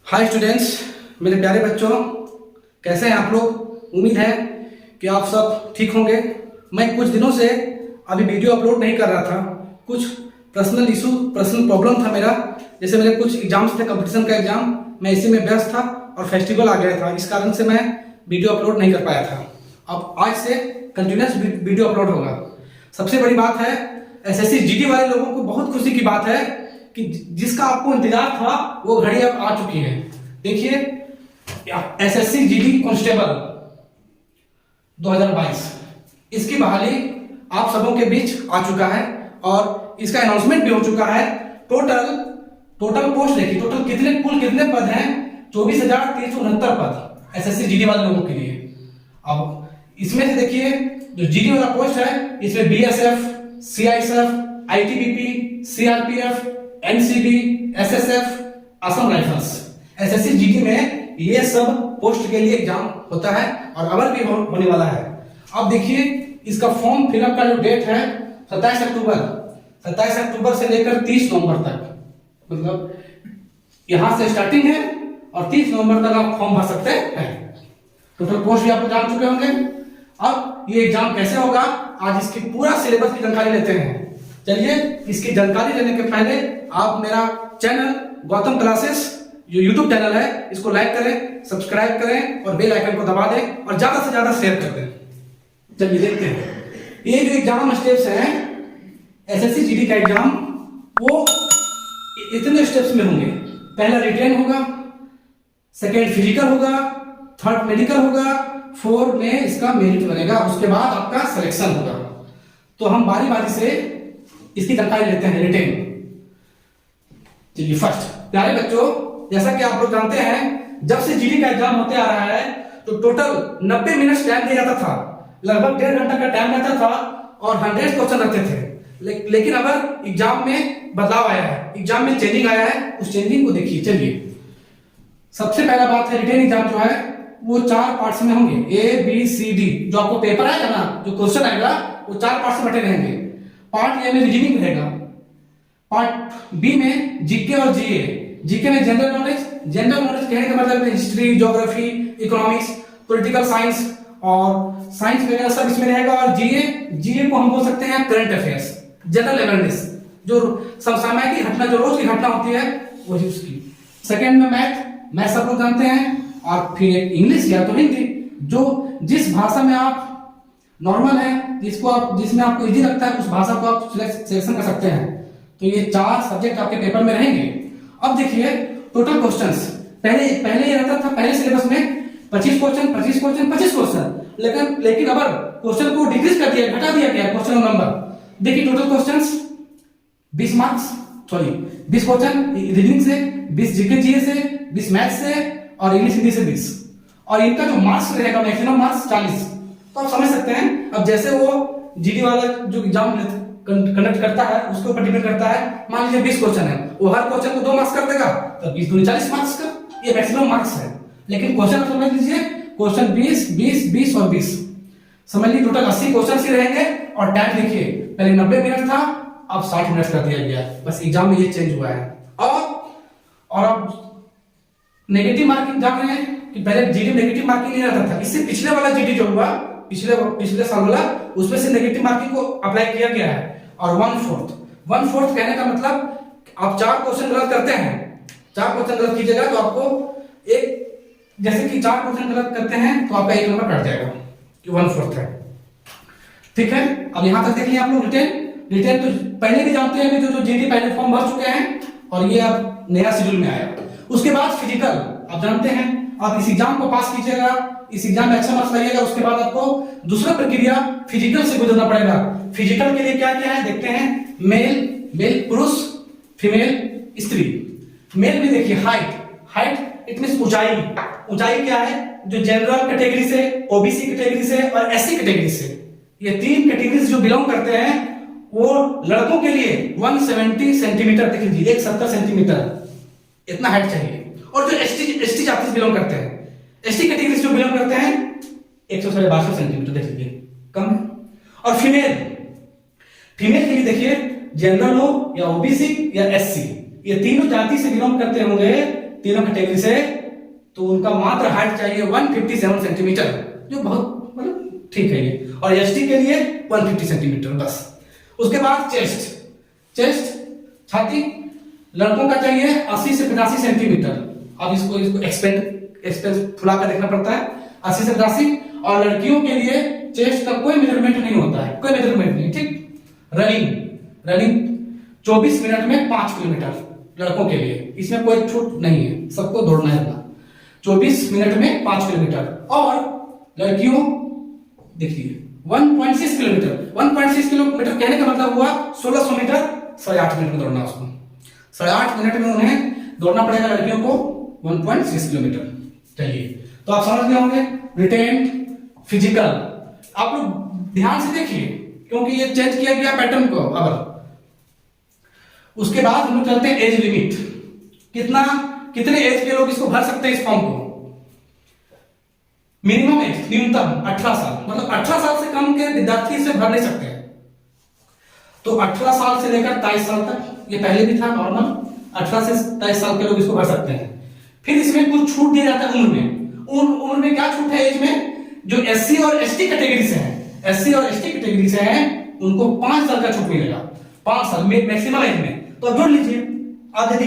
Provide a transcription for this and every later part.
Hi students, मेरे प्यारे बच्चों, कैसे हैं आप लोग। उम्मीद है कि आप सब ठीक होंगे। मैं कुछ दिनों से अभी वीडियो अपलोड नहीं कर रहा था। कुछ पर्सनल प्रॉब्लम था मेरा। जैसे मेरे कुछ एग्जाम्स थे, कंपटीशन का एग्जाम, मैं इसी में व्यस्त था और फेस्टिवल आ गया था। इस कारण से मैं वीडियो अपलोड नहीं कर पाया था। अब आज से कंटिन्यूस वीडियो अपलोड होगा। सबसे बड़ी बात है, एसएससी जीडी वाले लोगों को बहुत खुशी की बात है कि जिसका आपको इंतजार था वो घड़ी अब आ चुकी है। देखिए, एसएससी जीडी कांस्टेबल 2022 इसकी बहाली आप सबों के बीच आ चुका है और इसका अनाउंसमेंट भी हो चुका है। टोटल पोस्ट देखिए, कुल कितने पद हैं? 24,369 पद एसएससी जीडी वाले लोगों के लिए। अब इसमें से देखिए, जो जीडी वाला पोस्ट है इसमें BSF, CISF, ITBP, CRPF, NCB, SSF, Assam rifles, SSC GD में ये सब पोस्ट के लिए एग्जाम होता है और अवर भी होने वाला है। अब देखिए, इसका फॉर्म फिलअप का जो डेट है 27 अक्टूबर से लेकर 30 नवंबर तक, मतलब यहां से स्टार्टिंग है और 30 नवंबर तक आप फॉर्म भर सकते हैं। टोटल पोस्ट भी आप जान चुके होंगे। अब ये एग्जाम कैसे होगा, आज इसकी पूरा सिलेबस की जानकारी लेते हैं। चलिए, इसकी जानकारी लेने के पहले आप मेरा चैनल गौतम क्लासेस जो यूट्यूब चैनल है इसको लाइक करें, सब्सक्राइब करें और बेल आइकन को दबा दें और ज्यादा से ज्यादा शेयर कर दें। चलिए देखते हैं ये जो एग्जाम स्टेप्स हैं एसएससी जीडी का एग्जाम, वो इतने स्टेप्स में होंगे। पहला रिटेन होगा, सेकेंड फिजिकल होगा, थर्ड मेडिकल होगा, फोर्थ में इसका मेरिट बनेगा, उसके बाद आपका सिलेक्शन होगा। तो हम बारी बारी से इसकी जानकारी लेते हैं। रिटेन, चलिए फर्स्ट, प्यारे बच्चों, जैसा कि आप लोग जानते हैं, जब से जीडी का एग्जाम होते आ रहा है तो टोटल 90 मिनट टाइम दिया जाता था, लगभग 1.5 घंटा का टाइम रहता था और 100 क्वेश्चन रहते थे। लेकिन अब एग्जाम में बदलाव आया है, एग्जाम में चेंजिंग आया है। उस चेंजिंग को देखिए। चलिए, सबसे पहला बात है, रिटेन एग्जाम जो है वो 4 पार्ट्स में होंगे, ए बी सी डी। जो आपको पेपर आएगा ना, जो क्वेश्चन आएगा वो 4 पार्ट्स में बटे रहेंगे। पार्ट ए में रीजनिंग रहेगा, पार्ट बी में जीके और जीए। जीके में जनरल नॉलेज कहने का मतलब history, geography, economics, political science और साइंस वगैरह सब इसमें रहेगा। और जीए को हम बोल सकते हैं करंट अफेयर्स, जनरल अवेयरनेस, जो समसामयिक की घटना, जो रोज की घटना होती है वही उसकी। सेकेंड में मैथ सब लोग जानते हैं। और फिर इंग्लिश या तो हिंदी, जो जिस भाषा में आप नॉर्मल है, जिसमें आपको इजी लगता है, उस भाषा को आप सिलेक्शन कर सकते हैं। तो ये 4 सब्जेक्ट आपके पेपर में रहेंगे। अब देखिए टोटल क्वेश्चंस, पहले ये रहता था, पहले सिलेबस में 25 क्वेश्चन, लेकिन अब क्वेश्चन को डिक्रीज कर दिया, घटा दिया गया क्वेश्चन नंबर। देखिए टोटल क्वेश्चंस 20 क्वेश्चन रीजनिंग से, 20 जीके जीए से, 20 मैथ से और इंग्लिश हिंदी से 20। और इनका जो मार्क्स रहेगा, मैक्सिमम मार्क्स 40। तो आप समझ सकते हैं, अब जैसे वो जीडी वाला जो एग्जाम कंडक्ट करता है उसके ऊपर डिपेंड करता है। मान लीजिए 20 क्वेश्चन है, वो हर क्वेश्चन को 2 मार्क्स कर देगा, तो 20 दूनी 40 मार्क्स का, ये मैक्सिमम मार्क्स है। लेकिन क्वेश्चन आप समझ लीजिए, क्वेश्चन 20 और 20, समझ लीजिए टोटल 80 क्वेश्चन ही रहेंगे। और टाइम देखिए, पहले 90 मिनट था, अब 60 मिनट कर दिया गया। बस एग्जाम में ये चेंज हुआ है। और अब नेगेटिव मार्किंग जान रहे हैं कि पहले जीडी नेगेटिव मार्किंग नहीं रहता था। इससे पिछले वाला जीडी जो हुआ, पिछले साल वाला, उसमें से नेगेटिव मार्किंग को अप्लाई किया गया है। और 1/4 कहने का मतलब आप 4 क्वेश्चन गलत करते हैं, 4 क्वेश्चन गलत कीजिएगा तो आपको जैसे कि 4 क्वेश्चन गलत करते हैं तो आपका 1 नंबर कट जाएगा, कि 1/4 है। ठीक है, अब यहां तक देख लिया आप लोग। रिटेन तो पहले भी जानते हैं, जो जीडी पहले फॉर्म भर चुके हैं और ये अब नया शेड्यूल में आया। उसके बाद फिजिकल, आप जानते हैं, आप इस एग्जाम को पास कीजिएगा, इस एग्जाम में अच्छा मार्क्स लाइएगा, उसके बाद आपको दूसरा प्रक्रिया फिजिकल से गुजरना पड़ेगा। फिजिकल के लिए क्या क्या है देखते हैं। मेल पुरुष, फीमेल स्त्री। मेल में देखिए हाइट इट मींस ऊंचाई क्या है, जो जनरल कैटेगरी से, ओबीसी कैटेगरी से और एससी कैटेगरी से, ये 3 कैटेगरी जो बिलोंग करते हैं, वो लड़कों के लिए 170 सेंटीमीटर, देख लीजिए 170 सेंटीमीटर इतना हाइट चाहिए। और जो एसटी जाति से बिलोंग करते हैं, एसटी कैटेगरी से जो बिलोंग करते हैं, 112 सेंटीमीटर, देख लीजिए कम है। और फीमेल के लिए देखिए जनरल हो या ओबीसी या एससी, ये तीनों जाति से बिलोंग करते होंगे तीनों कैटेगरी से, तो उनका मात्र हाइट चाहिए 157 सेंटीमीटर, जो बहुत मतलब ठीक है ये। और एसटी के लिए 150 सेंटीमीटर बस। उसके बाद चेस्ट छाती लड़कों का चाहिए 80 से 85 सेंटीमीटर। अब इसको एक्सपेंड फुला कर देखना पड़ता है, 80 से 85। और लड़कियों के लिए चेस्ट का कोई मेजरमेंट नहीं होता है, कोई मेजरमेंट नहीं, ठीक। रनिंग 24 मिनट में 5 किलोमीटर लड़कों के लिए, इसमें कोई छूट नहीं है, सबको दौड़ना है अपना 24 मिनट में 5 किलोमीटर। और लड़कियों देखिए 1.6 किलोमीटर। 1.6 किलोमीटर कहने का मतलब हुआ 1600 मीटर 8.5 मिनट में दौड़ना उसको। 8.5 मिनट में उन्हें दौड़ना पड़ेगा लड़कियों को 1.6 किलोमीटर। चलिए, तो आप समझ गए होंगे रिटेन फिजिकल। आप लोग ध्यान से देखिए क्योंकि ये चेंज किया गया पैटर्न को। अब उसके बाद हम लोग चलते हैं एज लिमिट। कितने एज के लोग इसको भर सकते हैं इस फॉर्म को? मिनिमम एज, न्यूनतम 18 साल, मतलब 18 साल से कम के विद्यार्थी इसे भर नहीं सकते। तो 18 साल से लेकर 23 साल तक, ये पहले भी था नॉर्मल, 18 से 23 साल के लोग इसको भर सकते हैं। फिर इसमें कुछ छूट दिया जाता है उम्र में। उम्र में क्या छूट है एज में? जो एससी और एसटी कैटेगरी से हैं, एससी और एसटी कैटेगरी से हैं, उनको 5 साल का छूट मिलेगा, 5 साल मैक्सिमम एज में। तो अब जोड़ लीजिए, आप यदि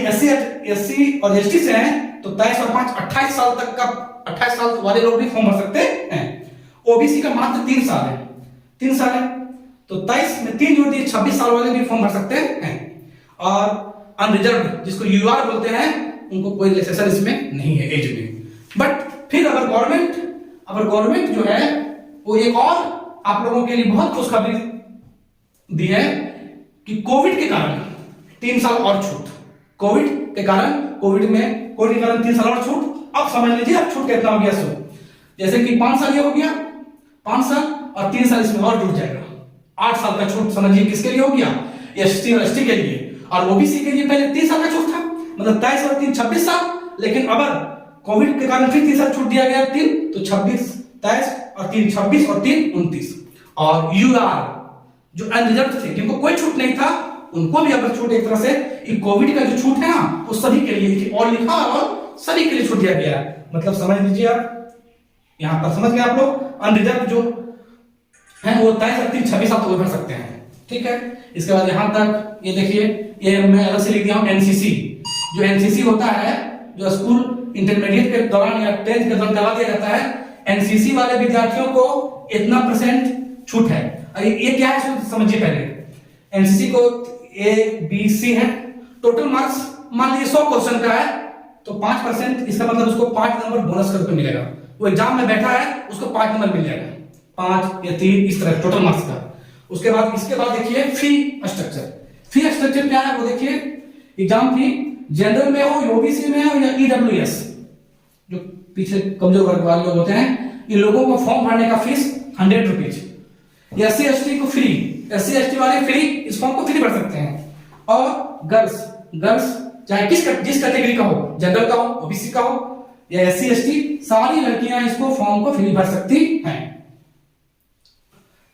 एससी और एसटी से हैं तो 23 और 5 28 साल तक का, 28 साल वाले लोग भी फॉर्म भर सकते हैं। ओबीसी का मात्र 3 साल है, 3 साल है, तो 23 में 3 जोड़ दिए, 26 साल वाले भी फॉर्म भर सकते हैं। और अनरिजर्व जिसको यूआर बोलते हैं, उनको कोई रिलैक्सेशन इसमें नहीं है एज में। बट फिर अगर गवर्नमेंट जो है वो एक और आप लोगों के लिए बहुत खुशखबरी दी है कि कोविड के कारण 3 साल और छूट। कोविड के कारण 3 साल और छूट। अब समझ लीजिए अब छूट कितना हो गया सो, जैसे कि 5 साल ये हो गया, 5 साल और 3 साल इसमें और जुड़ जाएगा, 8 साल का छूट समझिए किसके लिए हो गया? एसटी और एसटी के लिए। और ओबीसी के लिए पहले 3 साल का छूट था, मतलब 23 और 3 26 साल। लेकिन अब कोविड के कारण फिर 3 साल छूट दिया गया, 3 तो 26, 23 और 3 26 और 3 29। और यूआर जो अनरिजर्व थे, जिनको कोई छूट नहीं था, उनको भी अब छूट एक तरह से कोविड का जो छूट है ना वो सभी के लिए और लिखा और सभी के लिए छूट दिया गया है। मतलब समझ लीजिए आप, यहां पर समझ गए आप लोग। अनरिजर्व जो है वो 23 और 3 26 साल तो भर सकते हैं, ठीक है। इसके बाद यहां तक ये देखिए, ये मैं अलग से लिख दिया हूं एनसीसी। जो एनसीसी होता है, जो स्कूल इंटरमीडिएट के दौरान या 10th के दौरान करवा दिया जाता है, एनसीसी वाले विद्यार्थियों को इतना % छूट है। ये क्या है समझिए पहले। एनसीसी को ए बी सी है, टोटल मार्क्स मान लीजिए 100 क्वेश्चन का है तो 5%, इसका मतलब उसको 5 नंबर बोनस करके मिलेगा। वो एग्जाम में बैठा है उसको 5 नंबर मिल जाएगा, 5 या 3 इस तरह टोटल मार्क्स का। उसके बाद देखिए फी स्ट्रक्चर क्या है वो देखिए। एग्जाम फी जनरल में हो, ओबीसी में हो या ईडब्ल्यूएस, जो पीछे कमजोर वर्ग वाले लोग होते हैं, इन लोगों को फॉर्म भरने का फीस 100 रुपीज। एससी एसटी को फ्री, एससी एसटी वाले फ्री, इस फॉर्म को फ्री भर सकते हैं। और गर्ल्स चाहे जिस कैटेगरी का हो, जनरल का हो, ओबीसी का हो या एससी एसटी, सारी लड़कियां इसको फॉर्म को फ्री भर सकती हैं।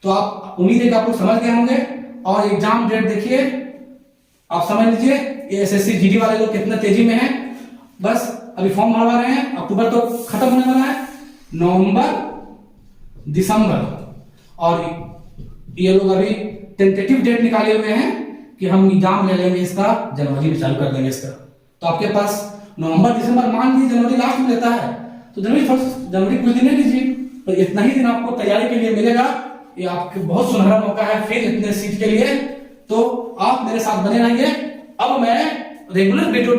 तो आप उम्मीद है कि आप लोग समझ गए होंगे। और एग्जाम डेट देखिए, आप समझ लीजिए ये एसएससी जीडी वाले लोग कितना तेजी में हैं। बस अभी फॉर्म भरवा रहे हैं, अक्टूबर तो खत्म होने वाला है, नवंबर दिसंबर, और ये लोग अभी टेंटेटिव डेट निकाले हुए हैं कि हम एग्जाम ले लेंगे इसका, जनवरी में चालू कर देंगे इसका। तो आपके पास नवंबर दिसंबर, मान लीजिए जनवरी लास्ट में लेता है तो जनवरी कुछ दिन लीजिए, तो इतना ही दिन आपको तैयारी के लिए मिलेगा। ये आपके बहुत सुनहरा मौका है फिर इतने सीट के लिए, तो आप मेरे साथ बने रहिए। अब मैं रेगुलर वीडियो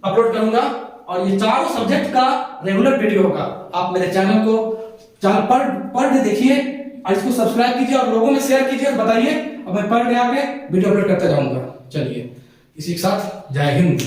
अपलोड करूंगा और ये चारों सब्जेक्ट का रेगुलर वीडियो होगा। आप मेरे चैनल पर डे देखिए और इसको सब्सक्राइब कीजिए और लोगों में शेयर कीजिए और बताइए, अब मैं पर डे आके वीडियो अपलोड करता जाऊंगा। चलिए इसी के साथ जय हिंद।